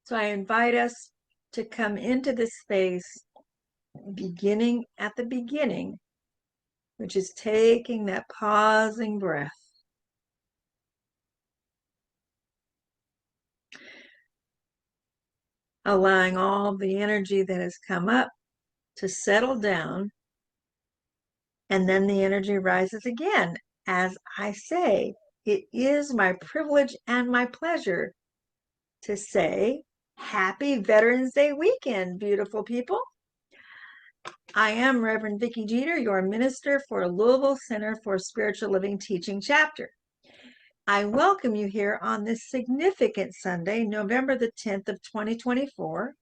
So I invite us to come into this space beginning at the beginning, which is taking that pausing breath. Allowing all the energy that has come up to settle down, and then the energy rises again. As I say, it is my privilege and my pleasure to say, Happy Veterans Day weekend, beautiful people. I am Rev Vicky Jeter, your minister for Louisville Center for Spiritual Living Teaching Chapter. I welcome you here on this significant Sunday, November the 10th of 2024.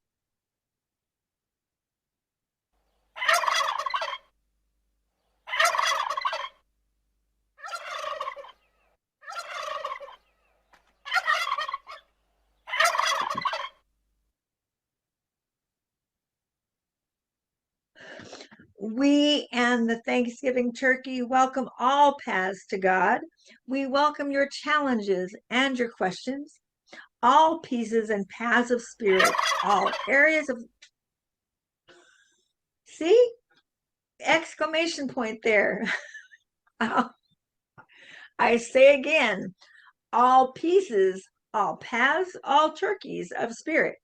We and the Thanksgiving turkey welcome all paths to God. We welcome your challenges and your questions, all pieces and paths of spirit, all areas of, see, exclamation point there. I say again, all pieces, all paths, all turkeys of spirit,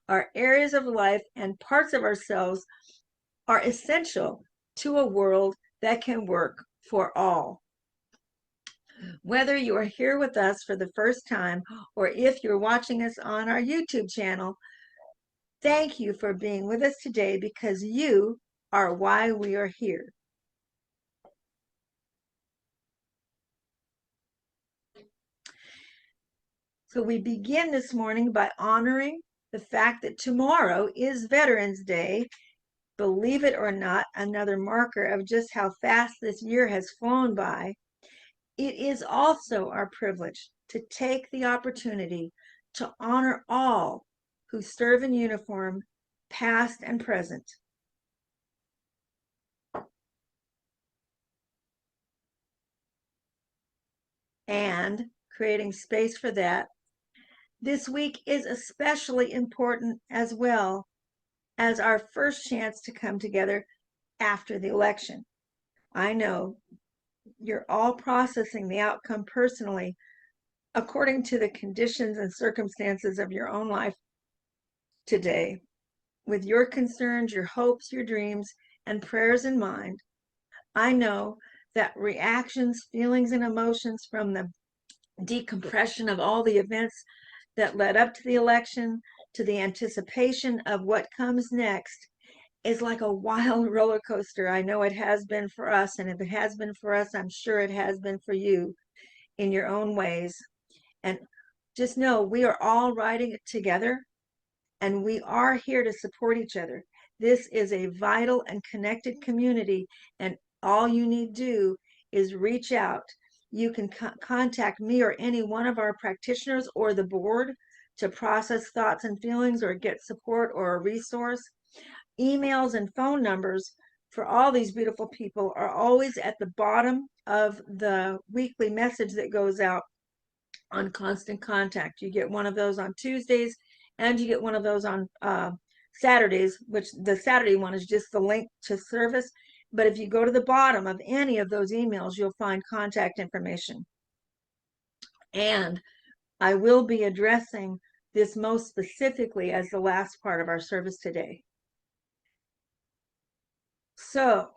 our areas of life and parts of ourselves are essential to a world that can work for all. Whether you are here with us for the first time or if you're watching us on our YouTube channel, thank you for being with us today because you are why we are here. So we begin this morning by honoring the fact that tomorrow is Veterans Day. Believe it or not, another marker of just how fast this year has flown by. It is also our privilege to take the opportunity to honor all who serve in uniform, past and present. And creating space for that. This week is especially important as well as our first chance to come together after the election. I know you're all processing the outcome personally according to the conditions and circumstances of your own life today. With your concerns, your hopes, your dreams, and prayers in mind, I know that reactions, feelings, and emotions from the decompression of all the events that led up to the election to the anticipation of what comes next is like a wild roller coaster. I know it has been for us, and if it has been for us, I'm sure it has been for you in your own ways. And just know we are all riding it together, and we are here to support each other. This is a vital and connected community, and all you need to do is reach out. You can contact me or any one of our practitioners or the board to process thoughts and feelings or get support or a resource. Emails and phone numbers for all these beautiful people are always at the bottom of the weekly message that goes out on Constant Contact. You get one of those on Tuesdays and you get one of those on Saturdays, which the Saturday one is just the link to service. But if you go to the bottom of any of those emails, you'll find contact information. And I will be addressing this most specifically as the last part of our service today. So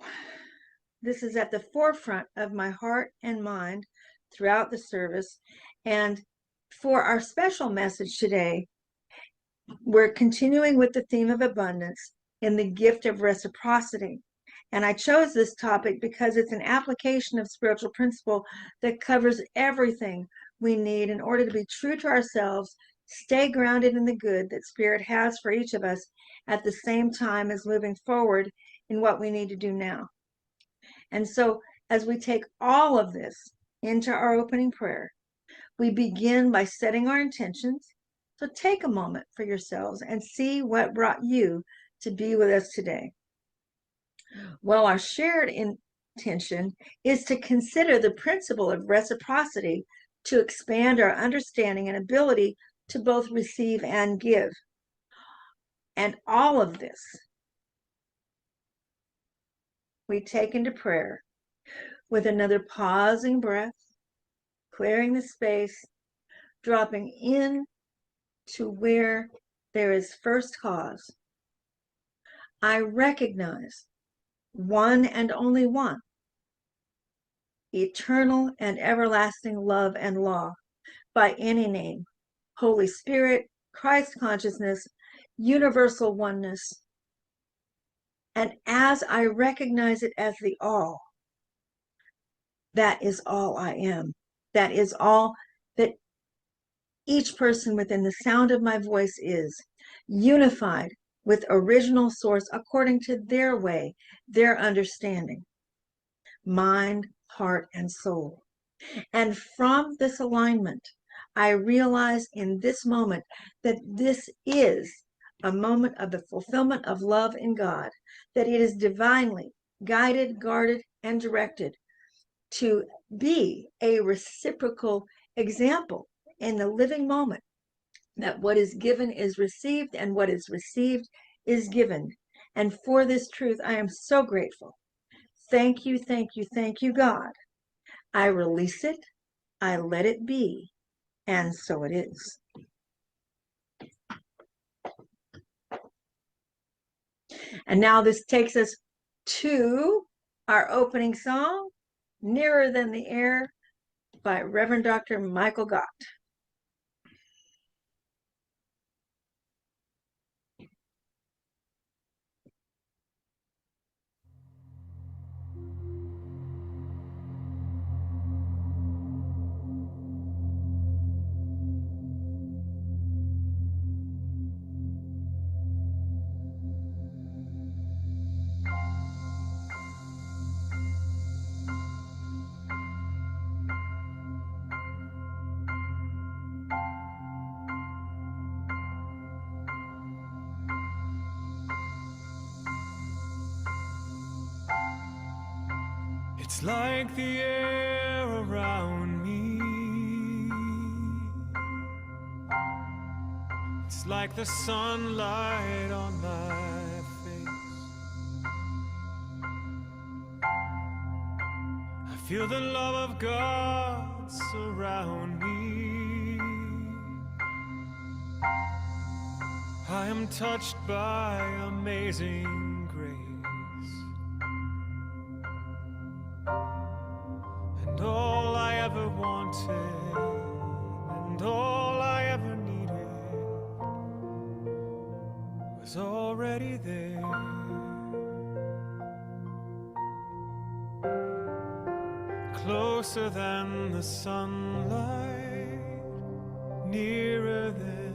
this is at the forefront of my heart and mind throughout the service. And for our special message today, we're continuing with the theme of abundance in the gift of reciprocity. And I chose this topic because it's an application of spiritual principle that covers everything we need in order to be true to ourselves, stay grounded in the good that Spirit has for each of us, at the same time as moving forward in what we need to do now. And so as we take all of this into our opening prayer, we begin by setting our intentions. So take a moment for yourselves and see what brought you to be with us today. Well, our shared intention is to consider the principle of reciprocity to expand our understanding and ability to both receive and give. And all of this we take into prayer with another pausing breath, clearing the space, dropping in to where there is first cause. I recognize one and only one, eternal and everlasting love and law, by any name, Holy Spirit, Christ consciousness, universal oneness. And as I recognize it as the all, that is all I am. That is all that each person within the sound of my voice is, unified with original source according to their way, their understanding, mind, heart, and soul. And from this alignment, I realize in this moment that this is a moment of the fulfillment of love in God, that it is divinely guided, guarded, and directed to be a reciprocal example in the living moment, that what is given is received and what is received is given. And for this truth, I am so grateful. Thank you, thank you, thank you, God. I release it, I let it be, and so it is. And now this takes us to our opening song, Nearer Than the Air, by Reverend Dr. Michael Gott. It's like the air around me. It's like the sunlight on my face. I feel the love of God surround me. I am touched by amazing grace. And all I ever wanted, and all I ever needed, was already there. Closer than the sunlight, nearer than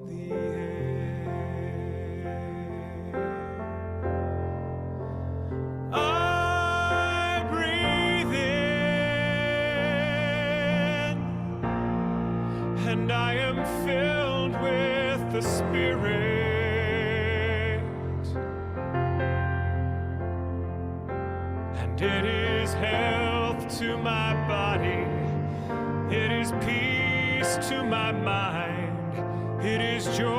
the air. I breathe in, and I am filled with the Spirit. And it is health to my body, it is peace to my mind, it is joy,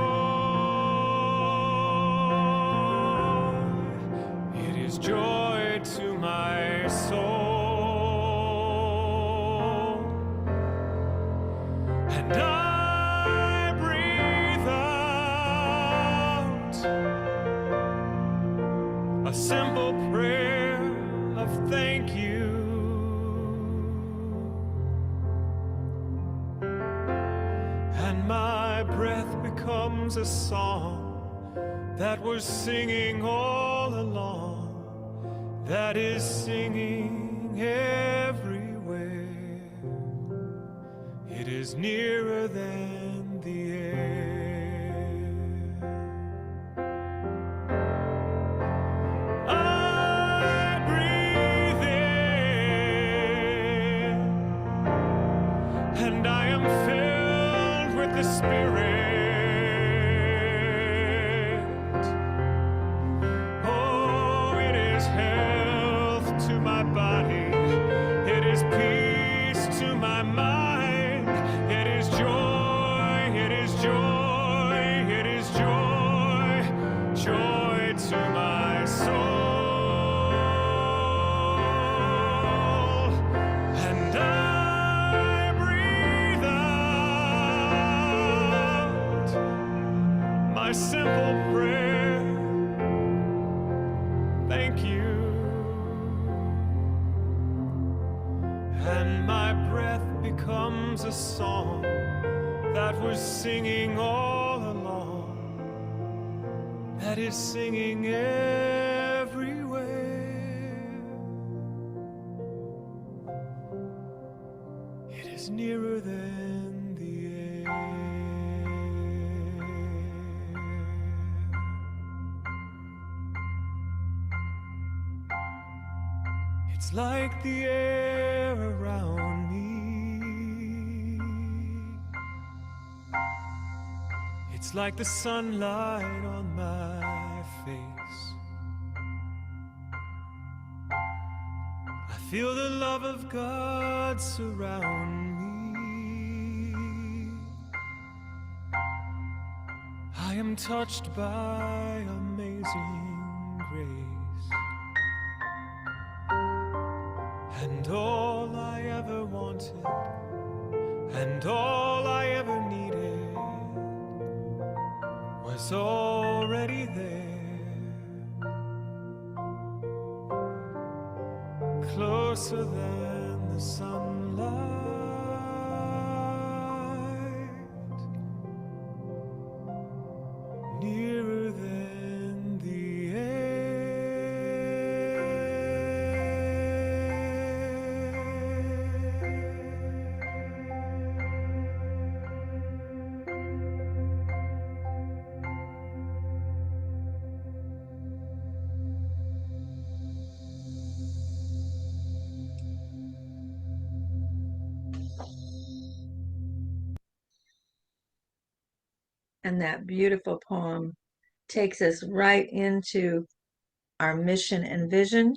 it is joy to my soul. And I breathe out a simple prayer of thank you. And my breath becomes a song that we're singing all along, that is singing everywhere. It is nearer than the air. I breathe in, and I am filled with the Spirit. Oh, it is health to my body, it is peace to my mind, it is joy, it is joy, it is joy, my simple prayer. Thank you. And my breath becomes a song that was singing all along, that is singing everywhere. It is nearer than the air. It's like the air around me. It's like the sunlight on my face. I feel the love of God surround me. I am touched by amazing grace. And all I ever wanted, and all I ever needed, was already there, closer than the sunlight, nearer than the And that beautiful poem takes us right into our mission and vision.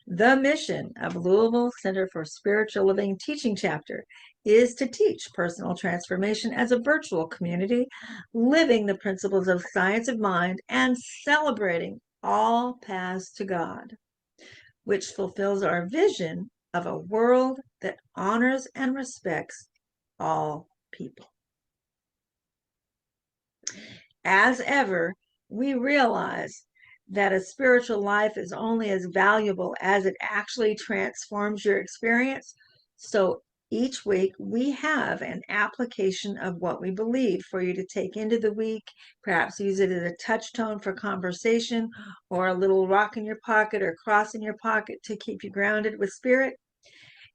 The mission of Louisville Center for Spiritual Living Teaching Chapter is to teach personal transformation as a virtual community, living the principles of science of mind and celebrating all paths to God, which fulfills our vision of a world that honors and respects all people. As ever, we realize that a spiritual life is only as valuable as it actually transforms your experience. So each week we have an application of what we believe for you to take into the week, perhaps use it as a touchstone for conversation or a little rock in your pocket or cross in your pocket to keep you grounded with spirit.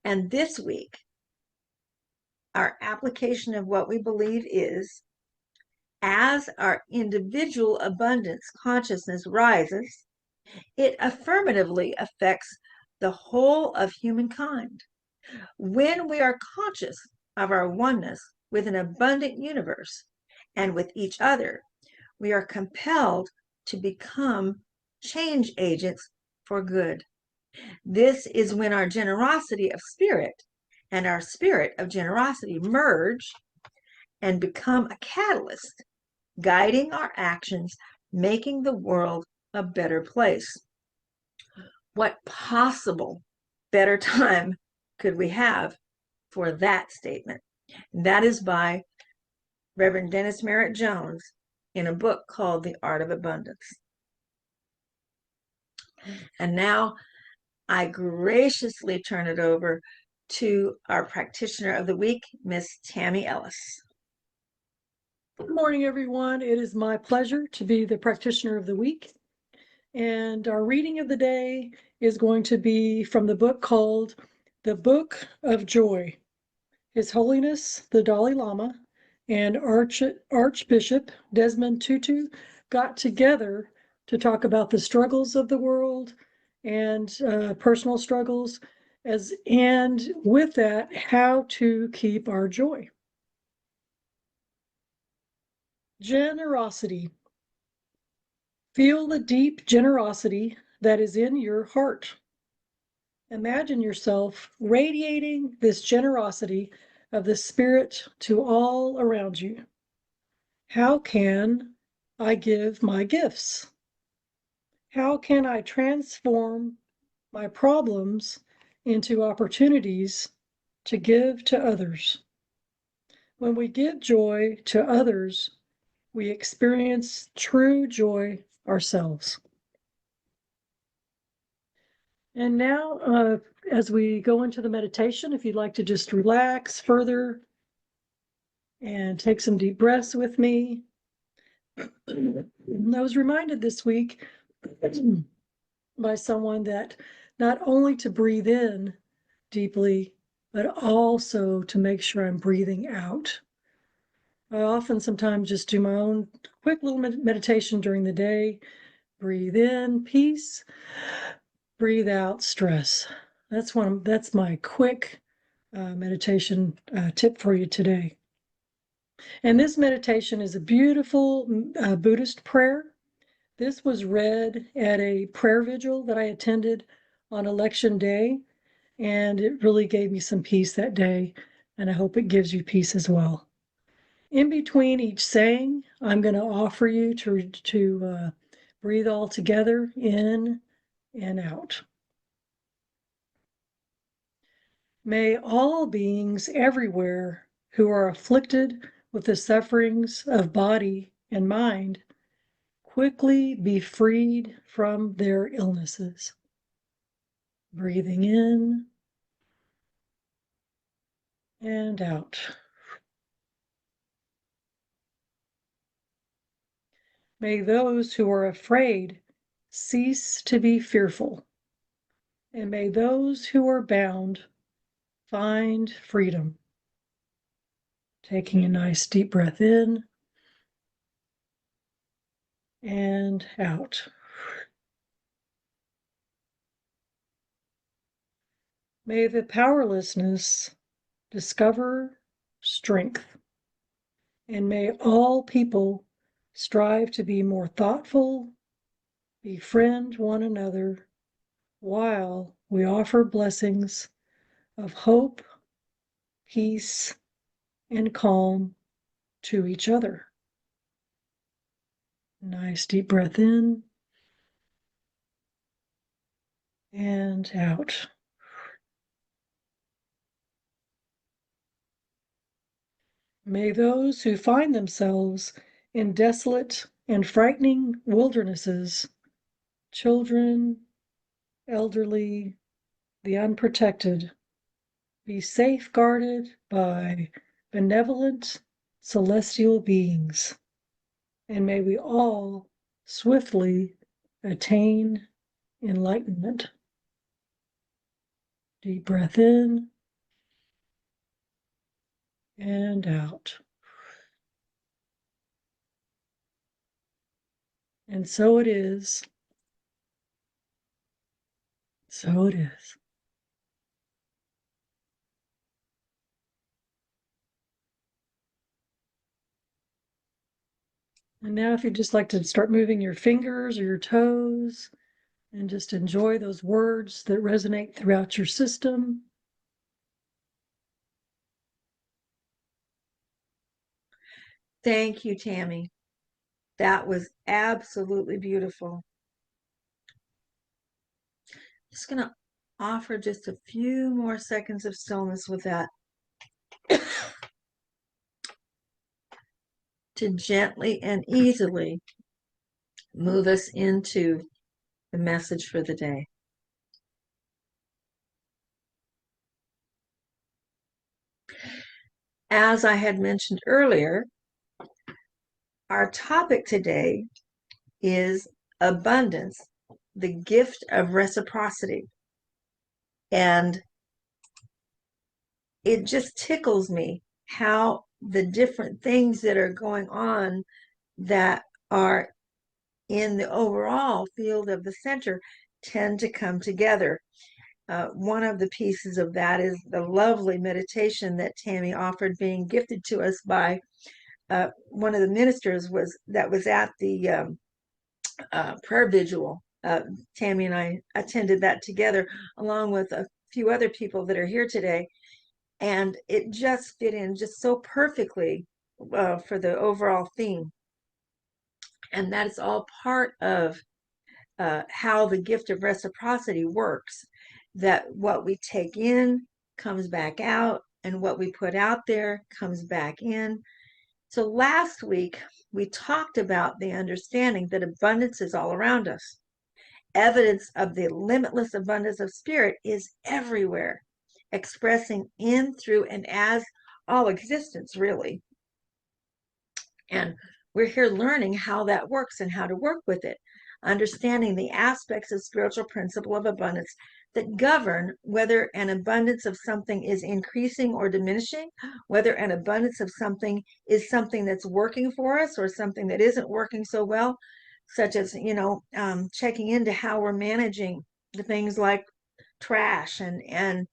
And this week, our application of what we believe is, as our individual abundance consciousness rises, it affirmatively affects the whole of humankind. When we are conscious of our oneness with an abundant universe and with each other, we are compelled to become change agents for good. This is when our generosity of spirit and our spirit of generosity merge and become a catalyst, guiding our actions, making the world a better place. What possible better time could we have for that statement? That is by Reverend Dennis Merritt Jones in a book called The Art of Abundance. And now I graciously turn it over to our practitioner of the week, Miss Tammy Ellis. Good morning, everyone. It is my pleasure to be the practitioner of the week. And our reading of the day is going to be from the book called The Book of Joy. His Holiness, the Dalai Lama, and Archbishop Desmond Tutu got together to talk about the struggles of the world and personal struggles, and with that, how to keep our joy. Generosity. Feel the deep generosity that is in your heart. Imagine yourself radiating this generosity of the Spirit to all around you. How can I give my gifts? How can I transform my problems into opportunities to give to others? When we give joy to others, we experience true joy ourselves. And now, as we go into the meditation, if you'd like to just relax further and take some deep breaths with me. I was reminded this week by someone that not only to breathe in deeply, but also to make sure I'm breathing out. I often sometimes just do my own quick little meditation during the day. Breathe in peace, breathe out stress. That's my quick meditation tip for you today. And this meditation is a beautiful Buddhist prayer. This was read at a prayer vigil that I attended on election day, and it really gave me some peace that day, and I hope it gives you peace as well. In between each saying, I'm going to offer you to breathe all together in and out. May all beings everywhere who are afflicted with the sufferings of body and mind quickly be freed from their illnesses. Breathing in and out. May those who are afraid cease to be fearful, and may those who are bound find freedom. Taking a nice deep breath in and out. May the powerlessness discover strength, and may all people strive to be more thoughtful, befriend one another, while we offer blessings of hope, peace, and calm to each other. Nice deep breath in and out. May those who find themselves in desolate and frightening wildernesses, children, elderly, the unprotected, be safeguarded by benevolent celestial beings, and may we all swiftly attain enlightenment. Deep breath in and out. And so it is. So it is. And now if you'd just like to start moving your fingers or your toes and just enjoy those words that resonate throughout your system. Thank you, Tammy. That was absolutely beautiful. Just going to offer just a few more seconds of stillness with that to gently and easily move us into the message for the day. As I had mentioned earlier, our topic today is abundance, the gift of reciprocity. And it just tickles me how the different things that are going on that are in the overall field of the center tend to come together. One of the pieces of that is the lovely meditation that Tammy offered, being gifted to us by one of the ministers that was at the prayer vigil. Tammy and I attended that together, along with a few other people that are here today. And it just fit in just so perfectly for the overall theme. And that is all part of how the gift of reciprocity works, that what we take in comes back out, and what we put out there comes back in. So last week, we talked about the understanding that abundance is all around us. Evidence of the limitless abundance of spirit is everywhere, expressing in, through, and as all existence, really. And we're here learning how that works and how to work with it, understanding the aspects of spiritual principle of abundance that govern whether an abundance of something is increasing or diminishing, whether an abundance of something is something that's working for us or something that isn't working so well, such as, checking into how we're managing the things like trash and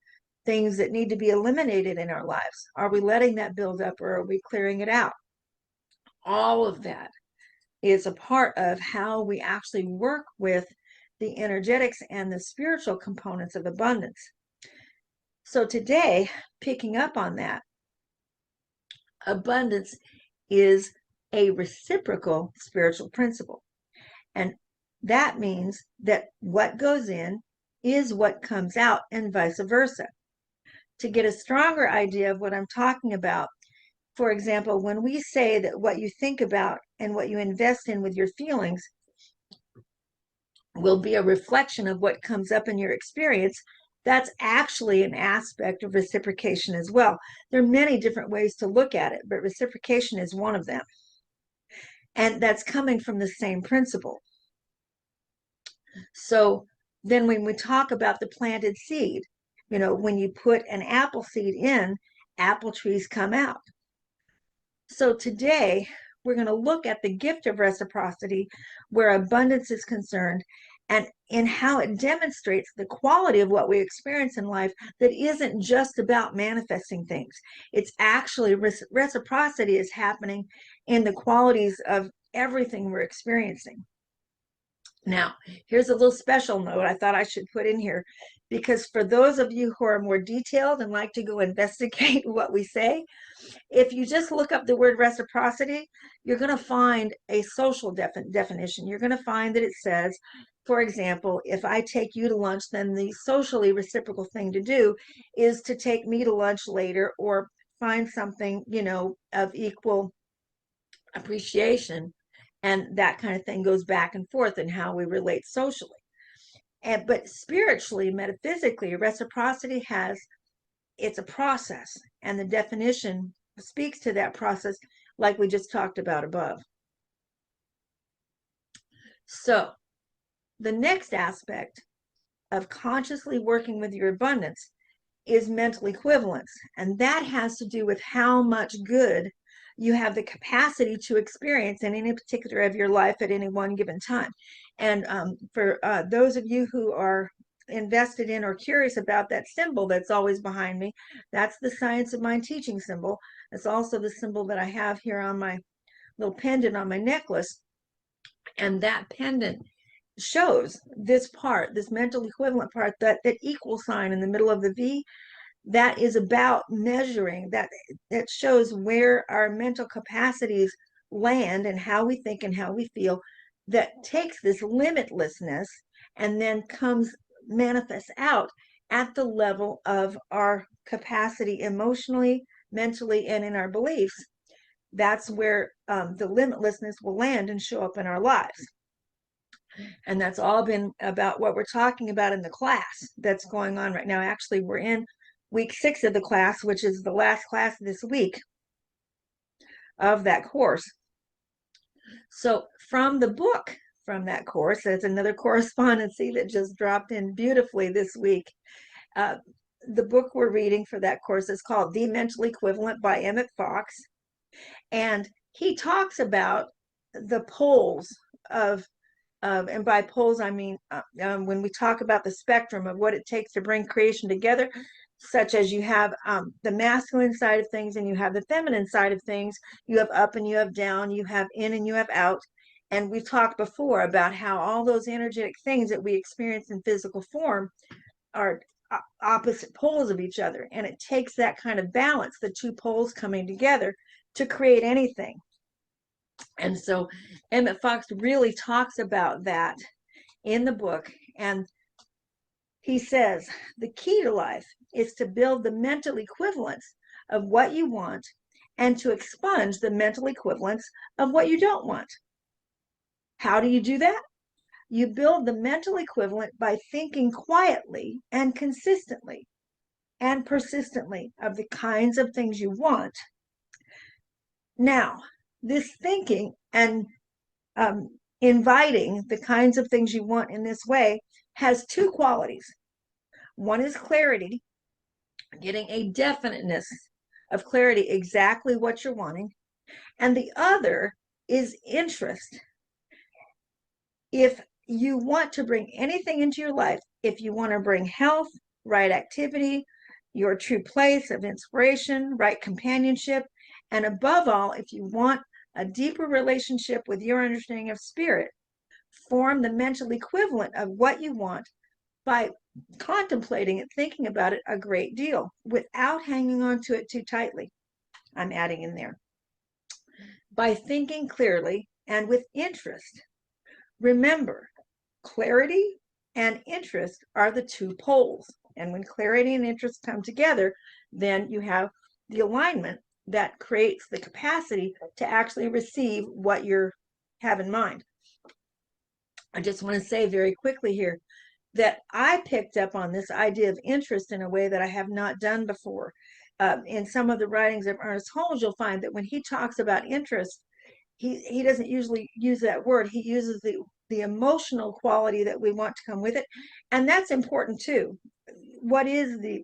things that need to be eliminated in our lives. Are we letting that build up or are we clearing it out? All of that is a part of how we actually work with the energetics and the spiritual components of abundance. So today, picking up on that, abundance is a reciprocal spiritual principle. And that means that what goes in is what comes out and vice versa. To get a stronger idea of what I'm talking about, for example, when we say that what you think about and what you invest in with your feelings will be a reflection of what comes up in your experience, that's actually an aspect of reciprocation as well. There are many different ways to look at it, but reciprocation is one of them. And that's coming from the same principle. So then when we talk about the planted seed, when you put an apple seed in, apple trees come out. So today, we're going to look at the gift of reciprocity, where abundance is concerned, and in how it demonstrates the quality of what we experience in life that isn't just about manifesting things. It's actually reciprocity is happening in the qualities of everything we're experiencing. Now, here's a little special note I thought I should put in here, because for those of you who are more detailed and like to go investigate what we say, if you just look up the word reciprocity, you're going to find a social definition. You're going to find that it says, for example, if I take you to lunch, then the socially reciprocal thing to do is to take me to lunch later, or find something, of equal appreciation. And that kind of thing goes back and forth in how we relate socially. But spiritually, metaphysically, reciprocity it's a process, and the definition speaks to that process, like we just talked about above. So the next aspect of consciously working with your abundance is mental equivalence, and that has to do with how much good you have the capacity to experience in any particular area of your life at any one given time. And for those of you who are invested in or curious about that symbol that's always behind me, that's the Science of Mind teaching symbol. It's also the symbol that I have here on my little pendant on my necklace. And that pendant shows this part, this mental equivalent part, that equal sign in the middle of the V. That is about measuring, that shows where our mental capacities land and how we think and how we feel, that takes this limitlessness and then manifests out at the level of our capacity emotionally, mentally, and in our beliefs. That's where the limitlessness will land and show up in our lives. And that's all been about what we're talking about in the class that's going on right now. Actually, we're in week 6 of the class, which is the last class this week of that course. So from the book from that course, there's another correspondency that just dropped in beautifully this week. The book we're reading for that course is called The Mental Equivalent by Emmett Fox. And he talks about the poles and by poles, I mean, when we talk about the spectrum of what it takes to bring creation together, such as you have the masculine side of things and you have the feminine side of things, you have up and you have down, you have in and you have out. And we've talked before about how all those energetic things that we experience in physical form are opposite poles of each other. And it takes that kind of balance, the two poles coming together, to create anything. And so Emmett Fox really talks about that in the book. And he says, the key to life is to build the mental equivalence of what you want and to expunge the mental equivalents of what you don't want. How do you do that? You build the mental equivalent by thinking quietly and consistently and persistently of the kinds of things you want. Now, this thinking and inviting the kinds of things you want in this way has two qualities. One is clarity, getting a definiteness of clarity exactly what you're wanting. And the other is interest. If you want to bring anything into your life, if you want to bring health, right activity, your true place of inspiration, right companionship, and above all, if you want a deeper relationship with your understanding of spirit, form the mental equivalent of what you want by contemplating it, thinking about it a great deal without hanging on to it too tightly. I'm adding in there. By thinking clearly and with interest. Remember, clarity and interest are the two poles. And when clarity and interest come together, then you have the alignment that creates the capacity to actually receive what you have in mind. I just want to say very quickly here that I picked up on this idea of interest in a way that I have not done before. In some of the writings of Ernest Holmes, you'll find that when he talks about interest, he doesn't usually use that word. He uses the emotional quality that we want to come with it, and that's important too. What is the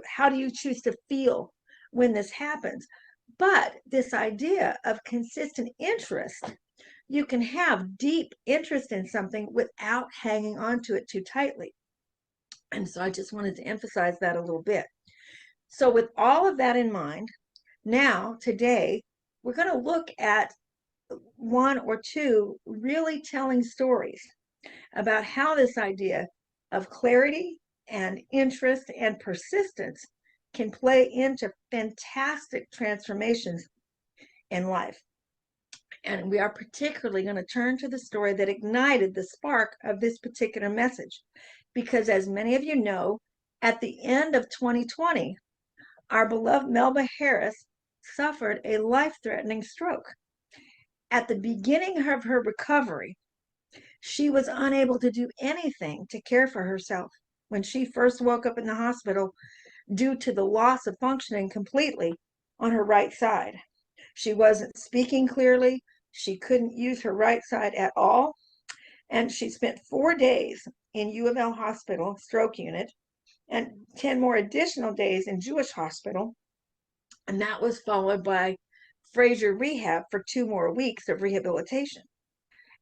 how do you choose to feel when this happens? But this idea of consistent interest, you can have deep interest in something without hanging on to it too tightly. And so I just wanted to emphasize that a little bit. So with all of that in mind, now today we're going to look at one or two really telling stories about how this idea of clarity and interest and persistence can play into fantastic transformations in life. And we are particularly going to turn to the story that ignited the spark of this particular message. Because as many of you know, at the end of 2020, our beloved Melba Harris suffered a life-threatening stroke. At the beginning of her recovery, she was unable to do anything to care for herself. When she first woke up in the hospital due to the loss of functioning completely on her right side, she wasn't speaking clearly. She couldn't use her right side at all. And she spent 4 days in U of L hospital stroke unit and 10 more additional days in Jewish hospital. And that was followed by Fraser rehab for 2 more weeks of rehabilitation.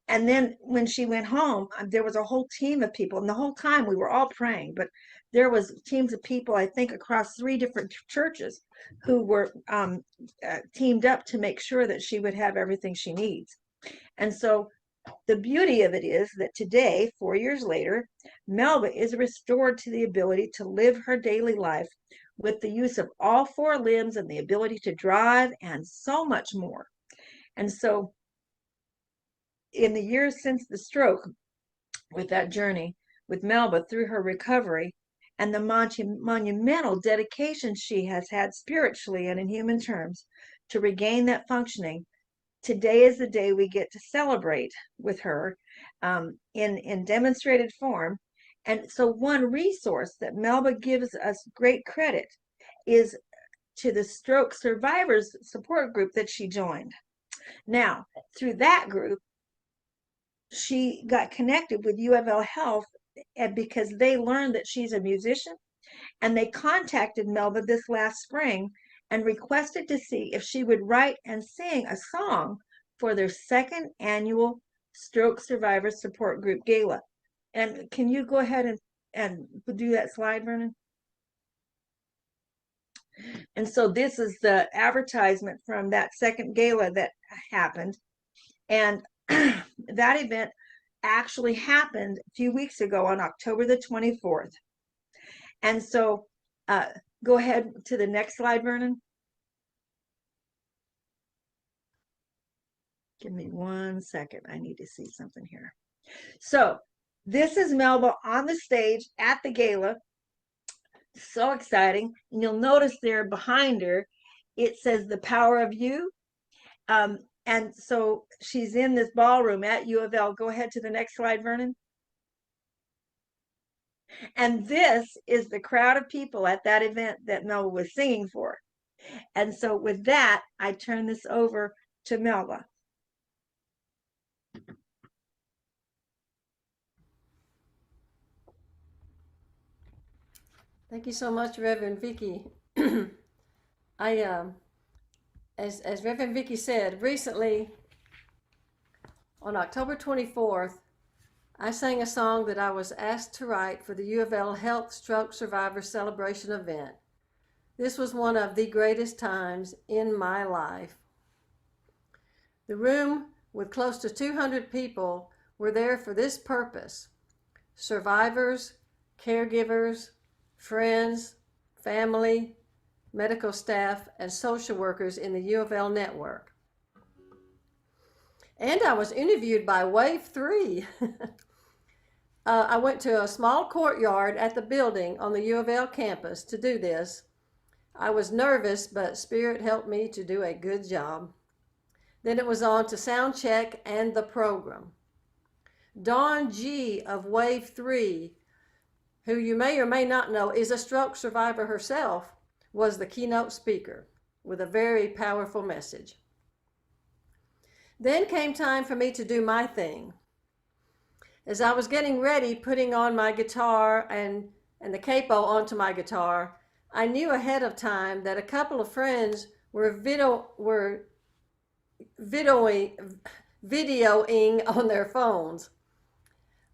And then when she went home, there was a whole team of people, and the whole time we were all praying, but there was teams of people, I think, across 3 different churches who were teamed up to make sure that she would have everything she needs. And so the beauty of it is that today, 4 years later, Melba is restored to the ability to live her daily life with the use of all 4 limbs and the ability to drive and so much more. And so in the years since the stroke, with that journey with Melba through her recovery and the monumental dedication she has had spiritually and in human terms to regain that functioning, today is the day we get to celebrate with her in demonstrated form. And so one resource that Melba gives us great credit is to the stroke survivors support group that she joined. Now, through that group, she got connected with U of L Health because they learned that she's a musician, and they contacted Melba this last spring and requested to see if she would write and sing a song for their 2nd annual Stroke Survivors Support Group Gala. And can you go ahead and do that slide, Vernon? And so this is the advertisement from that 2nd gala that happened. And that event actually happened a few weeks ago on October the 24th. And so go ahead to the next slide, Vernon. Give me 1 second. I need to see something here. So this is Melba on the stage at the gala. So exciting. And you'll notice there behind her it says the power of you. And so she's in this ballroom at U of L. Go ahead to the next slide, Vernon. And this is the crowd of people at that event that Melba was singing for. And so with that, I turn this over to Melba. Thank you so much, Reverend Vicky. As Reverend Vicky said, recently on October 24th, I sang a song that I was asked to write for the U of L Health Stroke Survivor Celebration event. This was one of the greatest times in my life. The room with close to 200 people were there for this purpose: survivors, caregivers, friends, family, medical staff, and social workers in the U of L network. And I was interviewed by Wave 3. I went to a small courtyard at the building on the U of L campus to do this. I was nervous, but Spirit helped me to do a good job. Then it was on to sound check and the program. Dawn G of Wave 3, who you may or may not know is a stroke survivor herself, was the keynote speaker with a very powerful message. Then came time for me to do my thing. As I was getting ready, putting on my guitar and the capo onto my guitar, I knew ahead of time that a couple of friends were videoing on their phones.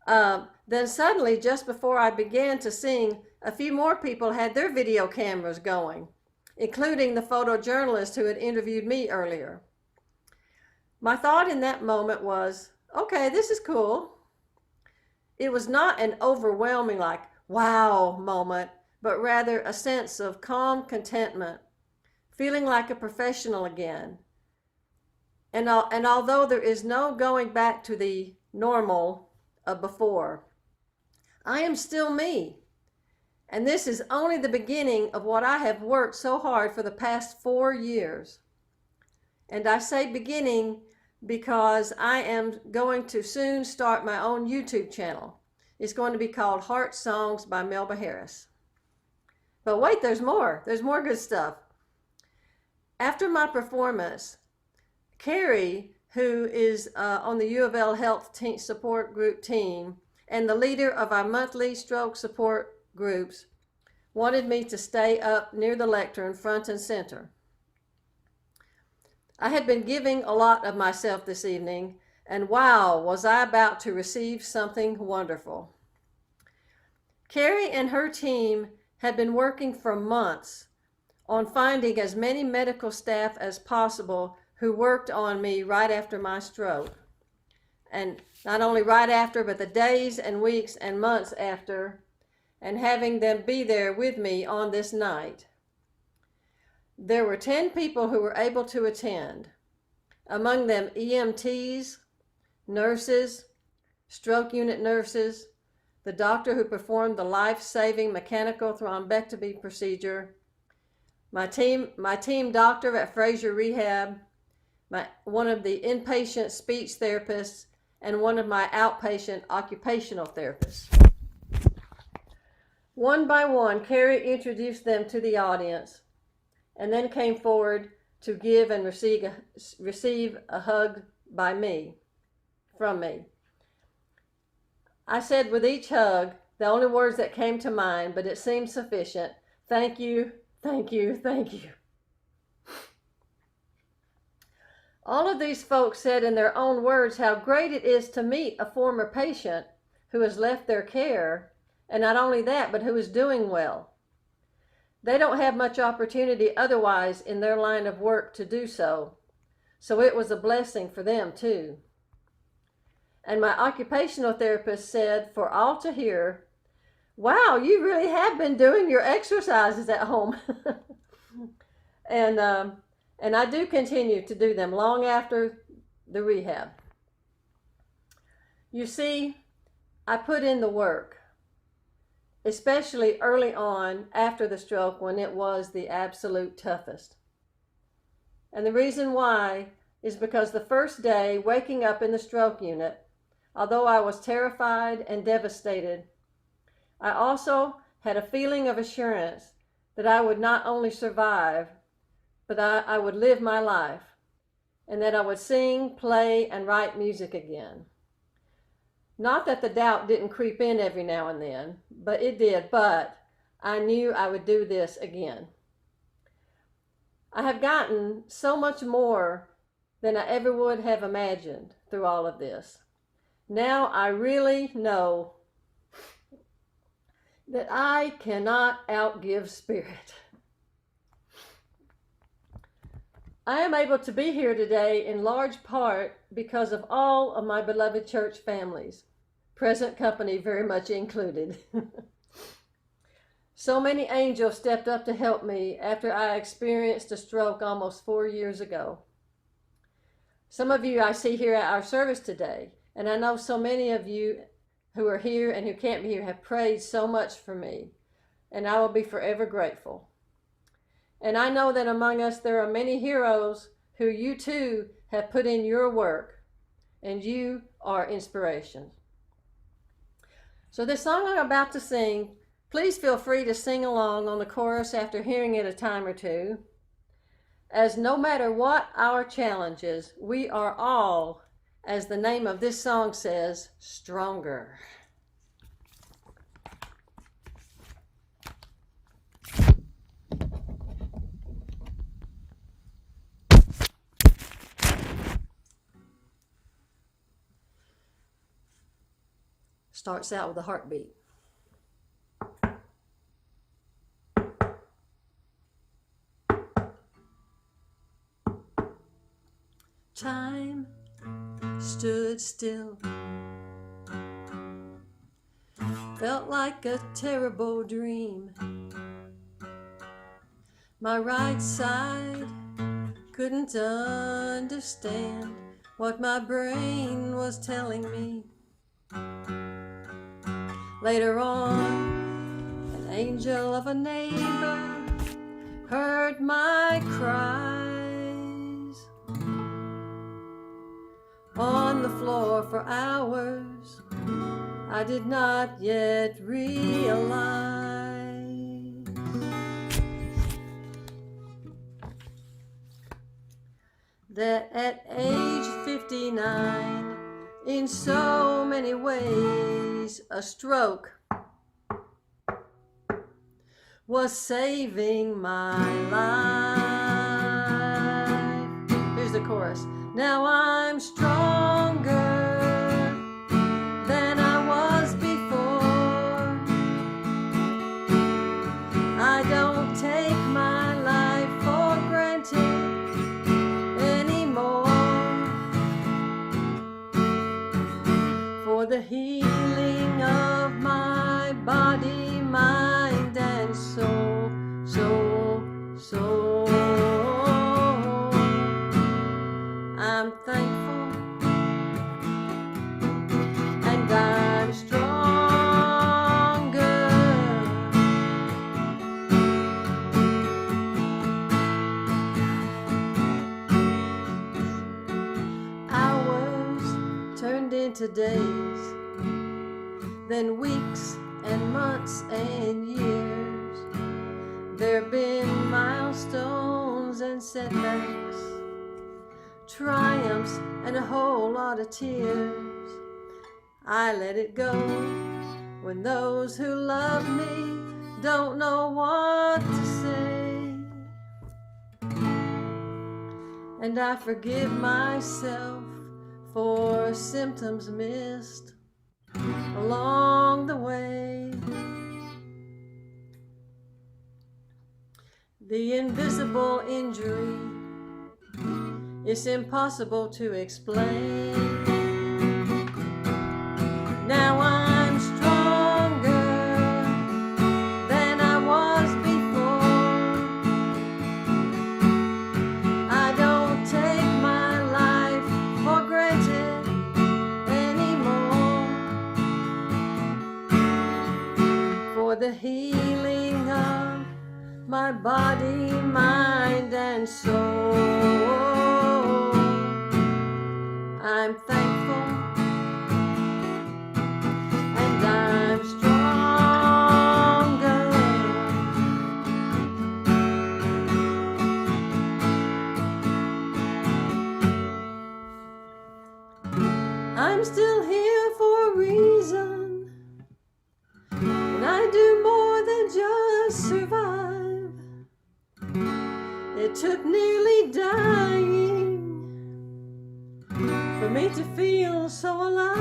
Then suddenly, just before I began to sing, a few more people had their video cameras going, including the photojournalist who had interviewed me earlier. My thought in that moment was, okay, this is cool. It was not an overwhelming, like, wow moment, but rather a sense of calm contentment, feeling like a professional again. And although there is no going back to the normal of before, I am still me. And this is only the beginning of what I have worked so hard for the past 4 years. And I say beginning because I am going to soon start my own YouTube channel. It's going to be called Heart Songs by Melba Harris. But wait, there's more. There's more good stuff. After my performance, Carrie, who is on the U of L Health Support Group team and the leader of our monthly stroke support groups, wanted me to stay up near the lectern front and center. I had been giving a lot of myself this evening, and wow, was I about to receive something wonderful. Carrie and her team had been working for months on finding as many medical staff as possible who worked on me right after my stroke. And not only right after, but the days and weeks and months after, and having them be there with me on this night. There were 10 people who were able to attend, among them EMTs, nurses, stroke unit nurses, the doctor who performed the life-saving mechanical thrombectomy procedure, my team doctor at Fraser Rehab, one of the inpatient speech therapists, and one of my outpatient occupational therapists. One by one, Carrie introduced them to the audience and then came forward to give and receive a hug from me. I said with each hug, the only words that came to mind, but it seemed sufficient: thank you, thank you, thank you. All of these folks said in their own words how great it is to meet a former patient who has left their care, and not only that, but who is doing well. They don't have much opportunity otherwise in their line of work to do so, so it was a blessing for them too. And my occupational therapist said for all to hear, wow, you really have been doing your exercises at home. And I do continue to do them long after the rehab. You see, I put in the work, especially early on after the stroke when it was the absolute toughest. And the reason why is because the first day waking up in the stroke unit, although I was terrified and devastated, I also had a feeling of assurance that I would not only survive, but I would live my life, and that I would sing, play, and write music again. Not that the doubt didn't creep in every now and then, but it did, but I knew I would do this again. I have gotten so much more than I ever would have imagined through all of this. Now I really know that I cannot outgive Spirit. I am able to be here today in large part because of all of my beloved church families, present company very much included. So many angels stepped up to help me after I experienced a stroke almost 4 years ago. Some of you I see here at our service today, and I know so many of you who are here and who can't be here have prayed so much for me, and I will be forever grateful. And I know that among us there are many heroes who you too have put in your work, and you are inspiration. So this song I'm about to sing, please feel free to sing along on the chorus after hearing it a time or two, as no matter what our challenges, we are all, as the name of this song says, stronger. Starts out with a heartbeat. Time stood still, felt like a terrible dream. My right side couldn't understand what my brain was telling me. Later on, an angel of a neighbor heard my cries. On the floor for hours, I did not yet realize that at age 59, in so many ways, a stroke was saving my life. Here's the chorus. Now I'm stronger than I was before. I don't take my life for granted anymore. For the healing of my body, mind, and soul, soul. I'm thankful and I'm stronger. Hours turned into days, then weeks and months and years. There've been milestones and setbacks, triumphs and a whole lot of tears. I let it go when those who love me don't know what to say. And I forgive myself for symptoms missed along the way. The invisible injury, it's impossible to explain. Now I'm stronger than I was before. I don't take my life for granted anymore. For the healing of my body, mind, and soul. I'm thankful and I'm stronger. I'm still here for a reason, and I do more than just survive. It took nearly dying for me to feel so alive.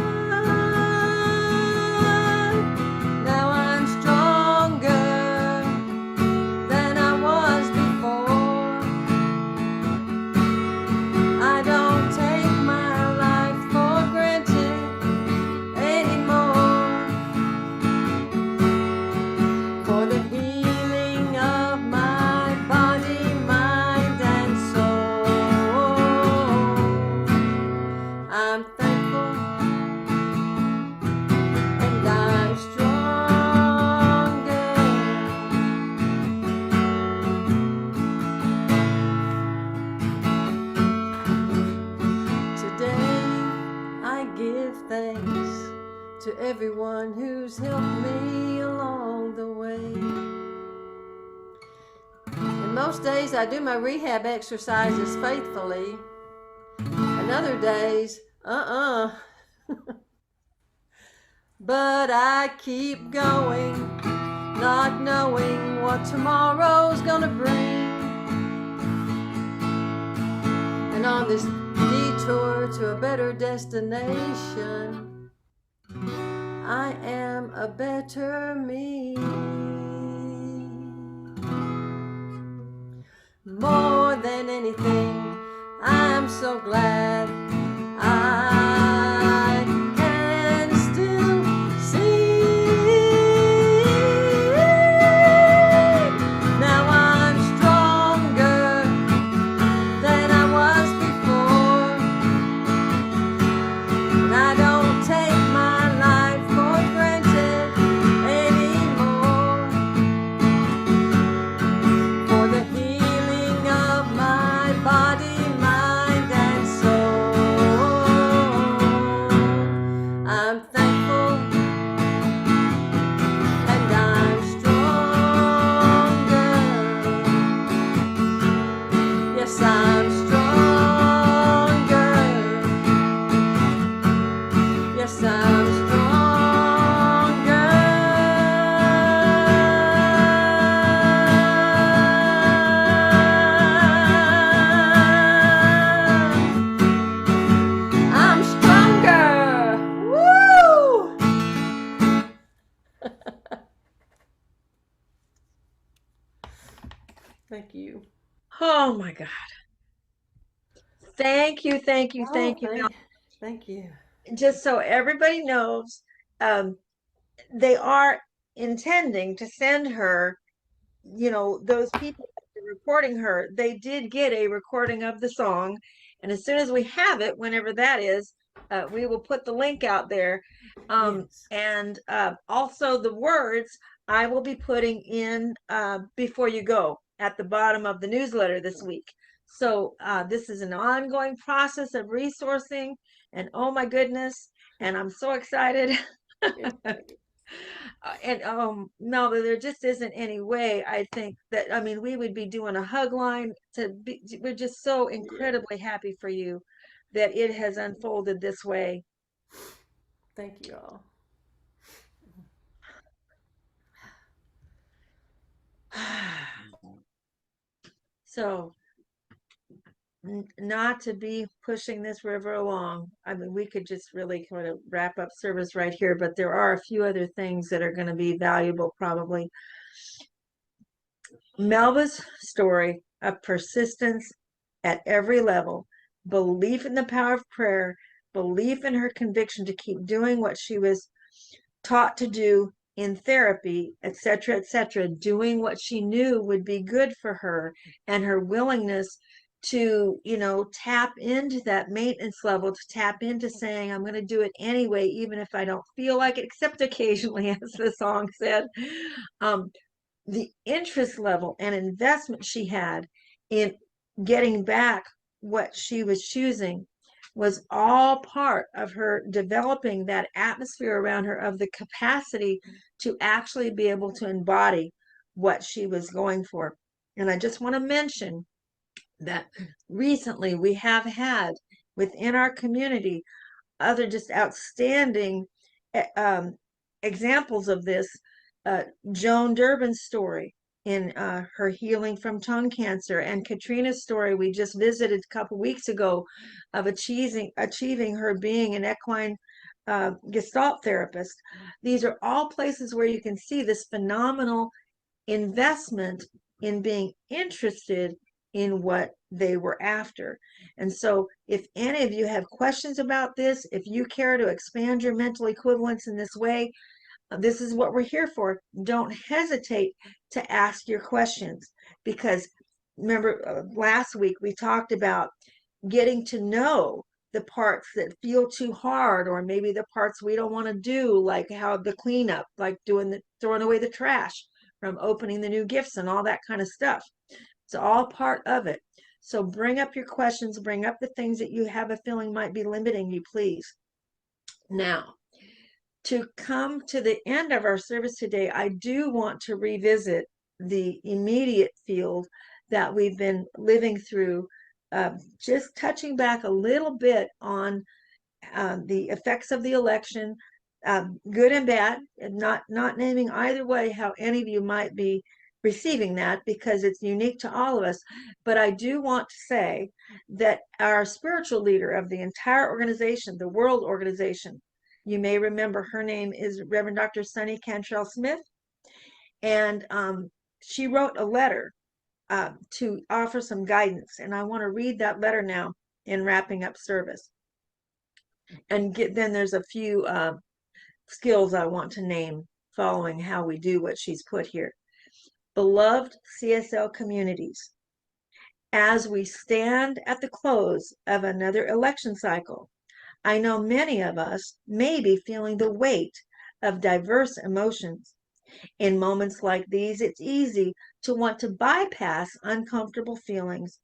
Now I'm stronger than I was before. I don't take my life for granted anymore. For the healing of my body, mind, and soul, I'm thankful and I'm stronger. Today I give thanks to everyone who's helped me along the way. And most days I do my rehab exercises faithfully, and other days, But I keep going, not knowing what tomorrow's gonna bring. And on this detour to a better destination, I am a better me. More than anything, I'm so glad I can still see. Now I'm stronger than I was before, and I don't take my life for granted anymore. For the healing of my body, mind, and soul, I'm thankful and I'm stronger. Yes, I'm stronger. Yes, I'm stronger. I'm stronger. Woo! Thank you. Oh my God. Thank you, thank you, thank you, Mel. Thank you. Just so everybody knows, they are intending to send her, those people that are recording her, they did get a recording of the song. And as soon as we have it, whenever that is, we will put the link out there. Yes. And also the words I will be putting in before you go at the bottom of the newsletter this week. So this is an ongoing process of resourcing, and oh my goodness, and I'm so excited. And no, there just isn't any way. I think that, I mean, we would be doing a hug line to be, we're just so incredibly happy for you that it has unfolded this way. Thank you all. So not to be pushing this river along. I mean, we could just really kind of wrap up service right here, but there are a few other things that are going to be valuable probably. Melba's story of persistence at every level, belief in the power of prayer, belief in her conviction to keep doing what she was taught to do in therapy, etc., doing what she knew would be good for her, and her willingness to, tap into that maintenance level, to tap into saying, I'm going to do it anyway, even if I don't feel like it, except occasionally, as the song said. the interest level and investment she had in getting back what she was choosing was all part of her developing that atmosphere around her of the capacity to actually be able to embody what she was going for. And I just want to mention that recently we have had within our community other just outstanding examples of this. Joan Durbin's story in her healing from tongue cancer, and Katrina's story we just visited a couple weeks ago of achieving her being an equine Gestalt therapist. These are all places where you can see this phenomenal investment in being interested in what they were after. And so if any of you have questions about this, if you care to expand your mental equivalence in this way, this is what we're here for. Don't hesitate to ask your questions, because remember last week we talked about getting to know the parts that feel too hard, or maybe the parts we don't want to do, like how the cleanup, like throwing away the trash from opening the new gifts and all that kind of stuff. It's all part of it. So bring up your questions, bring up the things that you have a feeling might be limiting you, please. Now, to come to the end of our service today, I do want to revisit the immediate field that we've been living through, just touching back a little bit on the effects of the election, good and bad, and not naming either way how any of you might be receiving that, because it's unique to all of us. But I do want to say that our spiritual leader of the entire organization, the World Organization, you may remember her name is Reverend Dr. Sunny Cantrell Smith, and she wrote a letter to offer some guidance, and I want to read that letter now in wrapping up service. And then there's a few skills I want to name following how we do what she's put here. Beloved CSL communities, as we stand at the close of another election cycle, I know many of us may be feeling the weight of diverse emotions. In moments like these, it's easy to want to bypass uncomfortable feelings,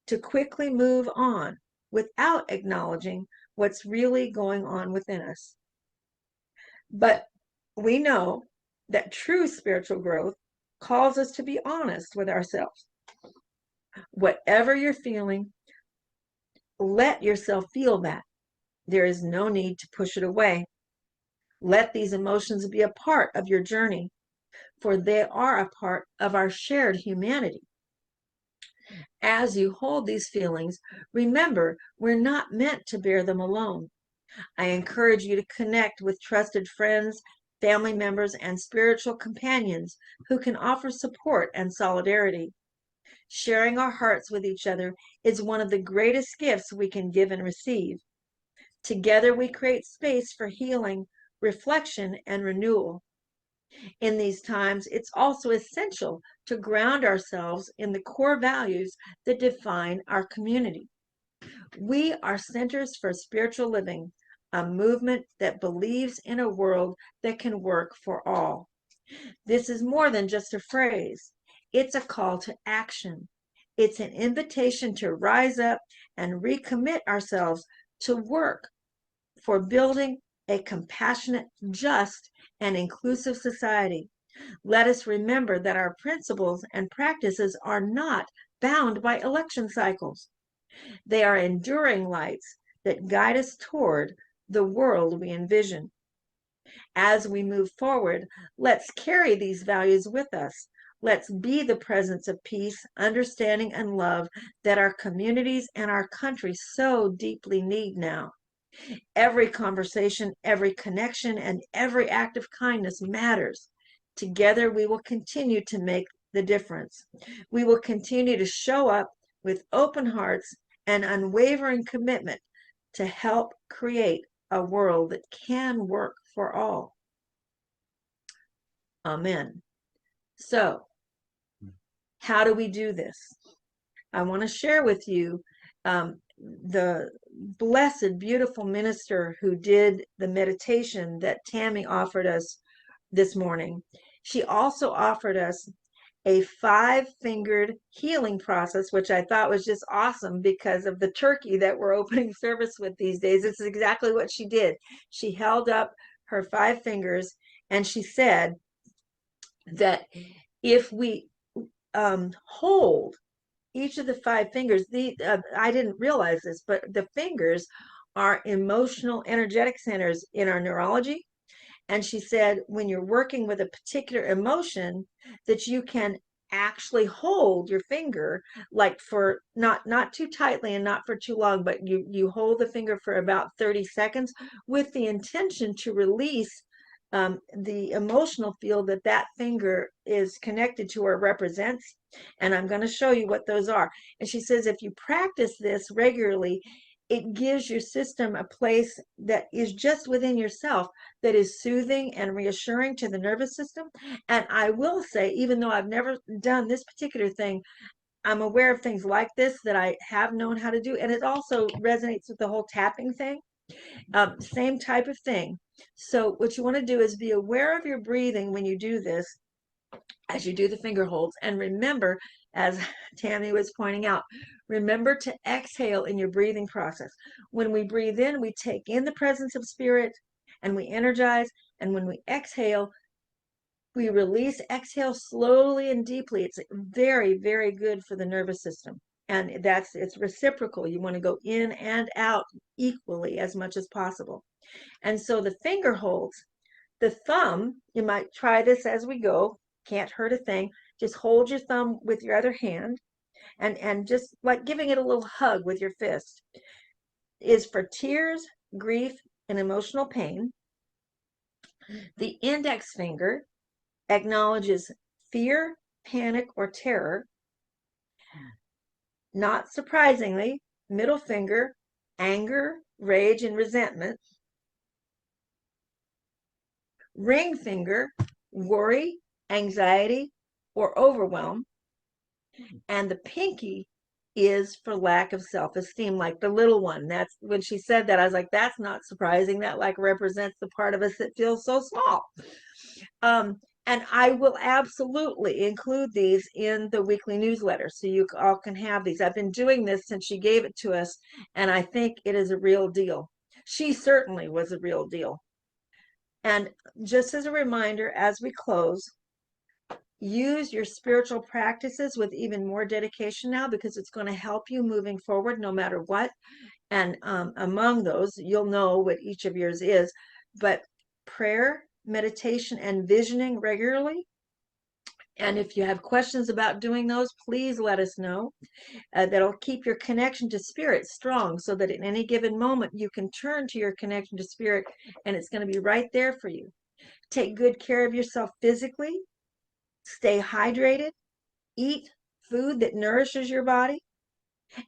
to quickly move on without acknowledging what's really going on within us. But we know that true spiritual growth calls us to be honest with ourselves. Whatever you're feeling, let yourself feel that. There is no need to push it away. Let these emotions be a part of your journey, for they are a part of our shared humanity. As you hold these feelings, remember we're not meant to bear them alone. I encourage you to connect with trusted friends, family members, and spiritual companions who can offer support and solidarity. Sharing our hearts with each other is one of the greatest gifts we can give and receive. Together, we create space for healing, reflection, and renewal. In these times, it's also essential to ground ourselves in the core values that define our community. We are Centers for Spiritual Living, a movement that believes in a world that can work for all. This is more than just a phrase. It's a call to action. It's an invitation to rise up and recommit ourselves to work for building a compassionate, just, and inclusive society. Let us remember that our principles and practices are not bound by election cycles. They are enduring lights that guide us toward the world we envision. As we move forward, let's carry these values with us. Let's be the presence of peace, understanding, and love that our communities and our country so deeply need now. Every conversation, every connection, and every act of kindness matters. Together, we will continue to make the difference. We will continue to show up with open hearts and unwavering commitment to help create a world that can work for all. Amen. So, how do we do this? I want to share with you the blessed, beautiful minister who did the meditation that Tammy offered us this morning. She also offered us a 5-fingered healing process, which I thought was just awesome because of the turkey that we're opening service with these days. This is exactly what she did. She held up her 5 fingers and she said that if we hold each of the 5 fingers, I didn't realize this, but the fingers are emotional energetic centers in our neurology. And she said, when you're working with a particular emotion, that you can actually hold your finger, like for not too tightly and not for too long, but you hold the finger for about 30 seconds with the intention to release the emotional field that that finger is connected to or represents. And I'm going to show you what those are. And she says, if you practice this regularly, it gives your system a place that is just within yourself that is soothing and reassuring to the nervous system. And I will say, even though I've never done this particular thing, I'm aware of things like this that I have known how to do. And it also resonates with the whole tapping thing. Same type of thing. So what you want to do is be aware of your breathing when you do this, as you do the finger holds, and remember, as Tammy was pointing out, remember to exhale in your breathing process. When we breathe in, we take in the presence of spirit and we energize, and when we exhale, we release. Exhale slowly and deeply. It's very, very good for the nervous system, and it's reciprocal. You want to go in and out equally as much as possible. And so the finger holds, the thumb, you might try this as we go, can't hurt a thing. Just hold your thumb with your other hand and just like giving it a little hug with your fist, is for tears, grief, and emotional pain. The index finger acknowledges fear, panic, or terror. Not surprisingly, middle finger, anger, rage, and resentment. Ring finger, worry, anxiety, or overwhelm. And the pinky is for lack of self-esteem, like the little one. That's when she said that, I was like, that's not surprising. That like represents the part of us that feels so small. And I will absolutely include these in the weekly newsletter so you all can have these. I've been doing this since she gave it to us, and I think it is a real deal. She certainly was a real deal. And just as a reminder, as we close, use your spiritual practices with even more dedication now, because it's going to help you moving forward no matter what. And among those, you'll know what each of yours is, but prayer, meditation, and visioning regularly. And if you have questions about doing those, please let us know. That'll keep your connection to spirit strong, so that at any given moment you can turn to your connection to spirit and it's going to be right there for you. Take good care of yourself physically. Stay hydrated. Eat food that nourishes your body,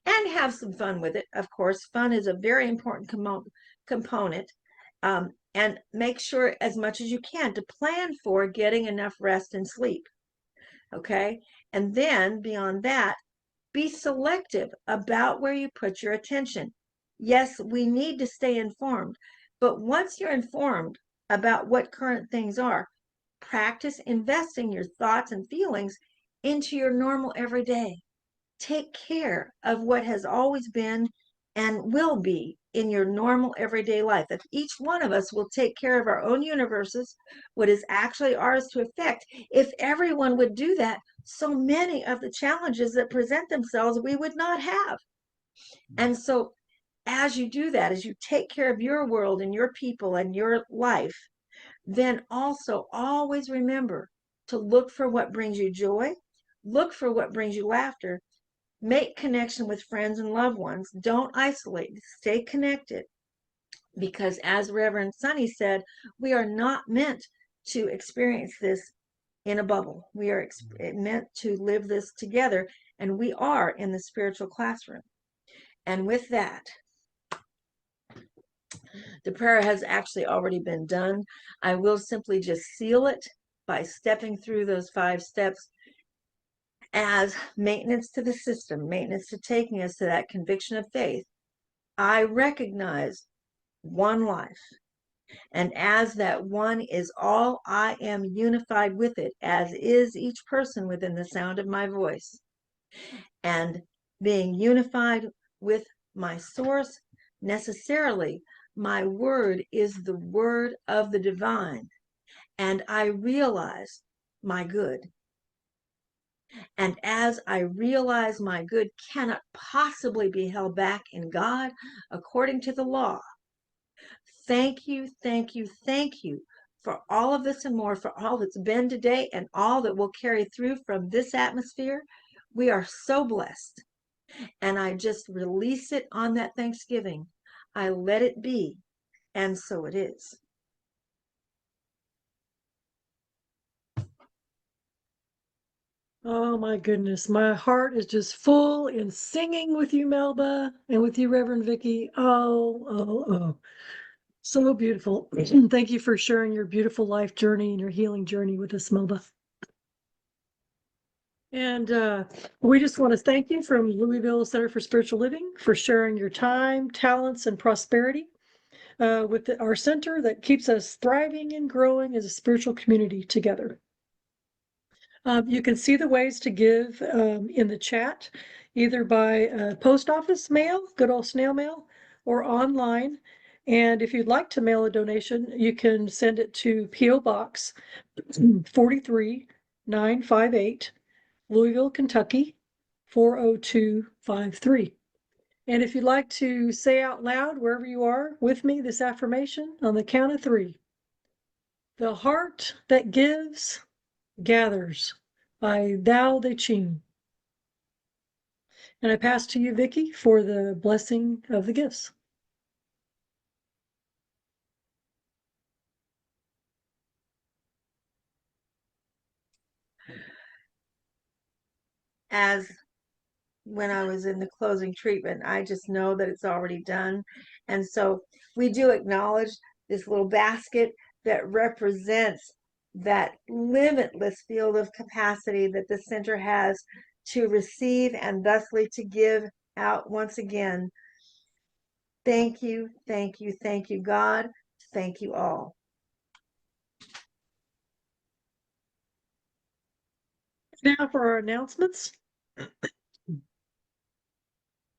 and have some fun with it. Of course, fun is a very important component. And make sure as much as you can to plan for getting enough rest and sleep. Okay. And then beyond that, be selective about where you put your attention. Yes, we need to stay informed, but once you're informed about what current things are, practice investing your thoughts and feelings into your normal everyday. Take care of what has always been and will be in your normal everyday life. If each one of us will take care of our own universes, what is actually ours to affect, if everyone would do that, so many of the challenges that present themselves we would not have. And so as you do that, as you take care of your world and your people and your life, then also always remember to look for what brings you joy, look for what brings you laughter. Make connection with friends and loved ones. Don't isolate. Stay connected. Because as Reverend Sunny said, we are not meant to experience this in a bubble. We are meant to live this together, and we are in the spiritual classroom. And with that, the prayer has actually already been done. I will simply just seal it by stepping through those 5 steps as maintenance to the system, maintenance to taking us to that conviction of faith. I recognize one life, And as that one is all, I am unified with it, as is each person within the sound of my voice. And being unified with my source, necessarily, my word is the word of the divine. And I realize my good. And as I realize my good cannot possibly be held back in God according to the law, thank you, thank you, thank you for all of this and more, for all that's been today and all that will carry through from this atmosphere. We are so blessed. And I just release it on that Thanksgiving. I let it be, and so it is. Oh my goodness, my heart is just full in singing with you, Melba, and with you, Reverend Vicky. Oh. So beautiful. Thank you for sharing your beautiful life journey and your healing journey with us, Melba. And we just want to thank you from Louisville Center for Spiritual Living for sharing your time, talents, and prosperity with our center that keeps us thriving and growing as a spiritual community together. You can see the ways to give in the chat, either by post office mail, good old snail mail, or online. And if you'd like to mail a donation, you can send it to P.O. Box 43958, Louisville, Kentucky 40253. And if you'd like to say out loud wherever you are with me this affirmation on the count of 3, the heart that gives gathers by Tao Te Ching. And I pass to you, Vicky, for the blessing of the gifts. As when I was in the closing treatment, I just know that it's already done. And so we do acknowledge this little basket that represents that limitless field of capacity that the center has to receive and thusly to give out once again. Thank you, thank you, thank you, God. Thank you all. Now for our announcements.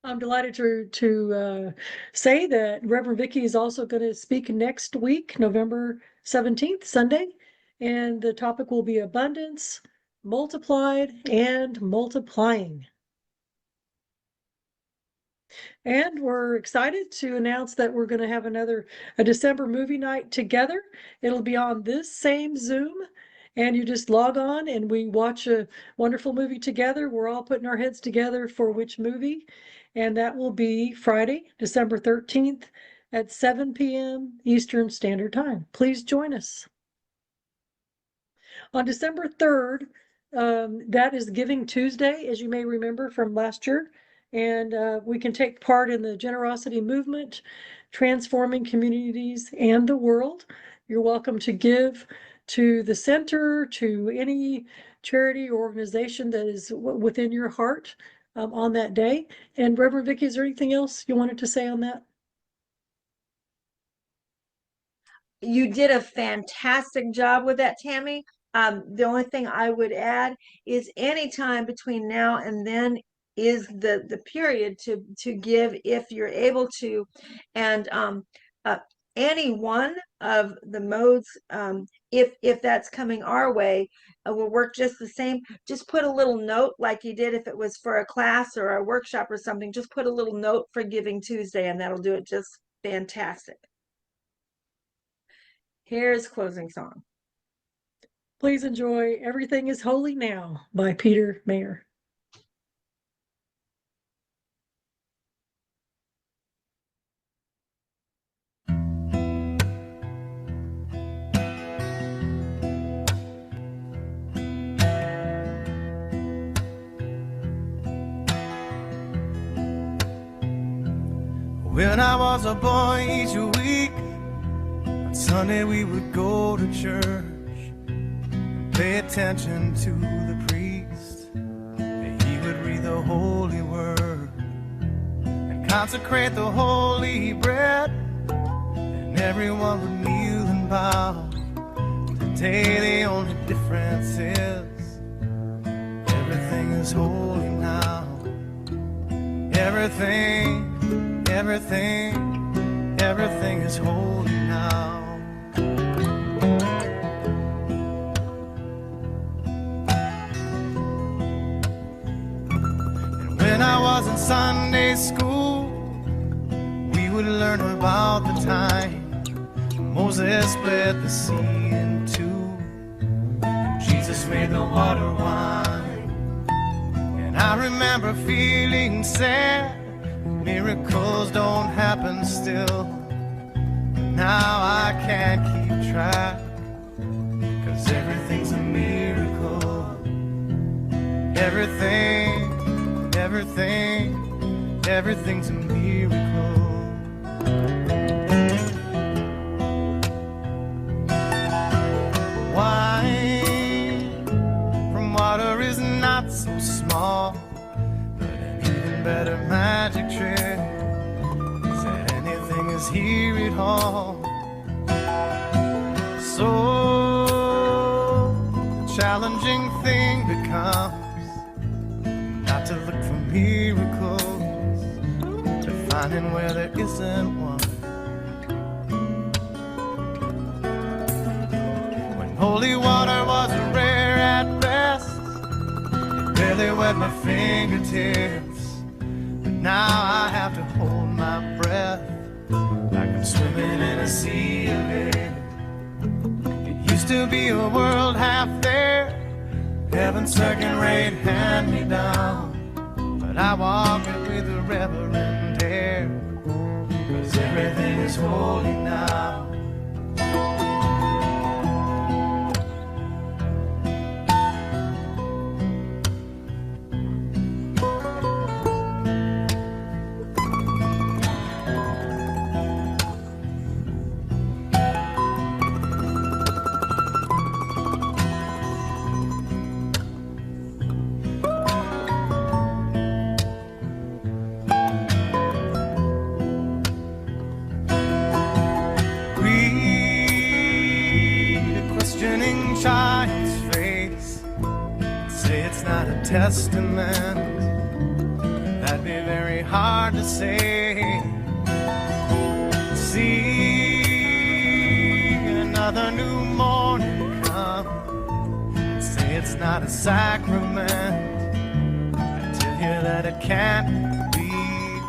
I'm delighted to say that Reverend Vicky is also going to speak next week, November 17th, Sunday, and the topic will be abundance, multiplied, and multiplying. And we're excited to announce that we're going to have a December movie night together. It'll be on this same Zoom, and you just log on and we watch a wonderful movie together. We're all putting our heads together for which movie, and that will be Friday, December 13th at 7 p.m. Eastern Standard Time. Please join us. On December 3rd, that is Giving Tuesday, as you may remember from last year. And we can take part in the generosity movement, transforming communities and the world. You're welcome to give to the center, to any charity or organization that is within your heart on that day. And Reverend Vicky, is there anything else you wanted to say on that? You did a fantastic job with that, Tammy. The only thing I would add is any time between now and then is the period to give if you're able to. And any one of the modes, if that's coming our way, will work just the same. Just put a little note like you did if it was for a class or a workshop or something. Just put a little note for Giving Tuesday, and that'll do it just fantastic. Here's closing song. Please enjoy Everything is Holy Now by Peter Mayer. When I was a boy, each week on Sunday we would go to church and pay attention to the priest, and he would read the holy word and consecrate the holy bread. And everyone would kneel and bow. Today the only difference is everything is holy now. Everything, everything, everything is holy now. And when I was in Sunday school, we would learn about the time Moses split the sea in two, and Jesus made the water wine. And I remember feeling sad, miracles don't happen still. But now I can't keep track, 'cause everything's a miracle. Everything, everything, everything's a miracle. Wine from water is not so small, but an even better magic trick is that anything is here at all. So the challenging thing becomes not to look for miracles, to finding where there isn't one. Holy water was rare at best, it barely wet my fingertips. But now I have to hold my breath, like I'm swimming in a sea of it. It used to be a world half there, heaven's second-rate hand-me-down. But I walk it with a reverent air, 'cause everything is holy now. Child's face, say it's not a testament, that'd be very hard to say. See another new morning come, say it's not a sacrament, I tell you that it can't be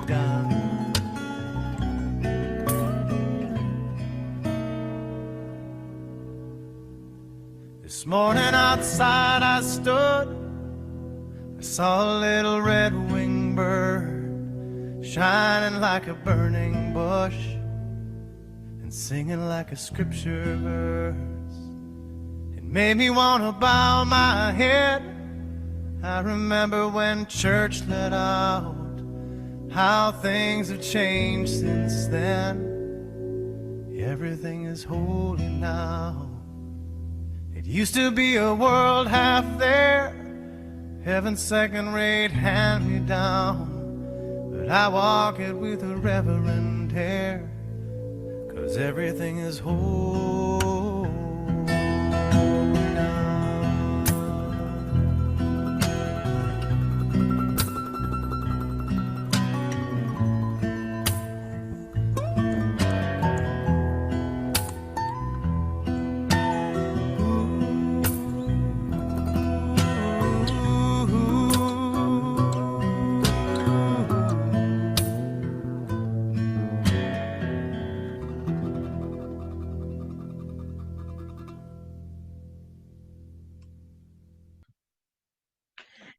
done. This morning outside I stood, I saw a little red-winged bird shining like a burning bush and singing like a scripture verse. It made me want to bow my head. I remember when church let out, how things have changed since then. Everything is holy now. It used to be a world half there, heaven's second-rate hand-me-down. But I walk it with a reverent air, 'cause everything is holy now.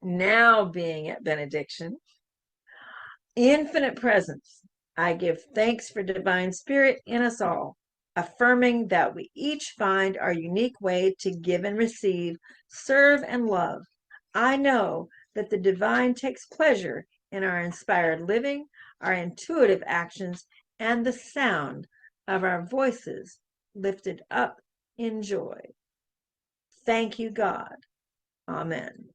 Now being at benediction, infinite presence, I give thanks for divine spirit in us all, affirming that we each find our unique way to give and receive, serve and love. I know that the divine takes pleasure in our inspired living, our intuitive actions, and the sound of our voices lifted up in joy. Thank you, God. Amen.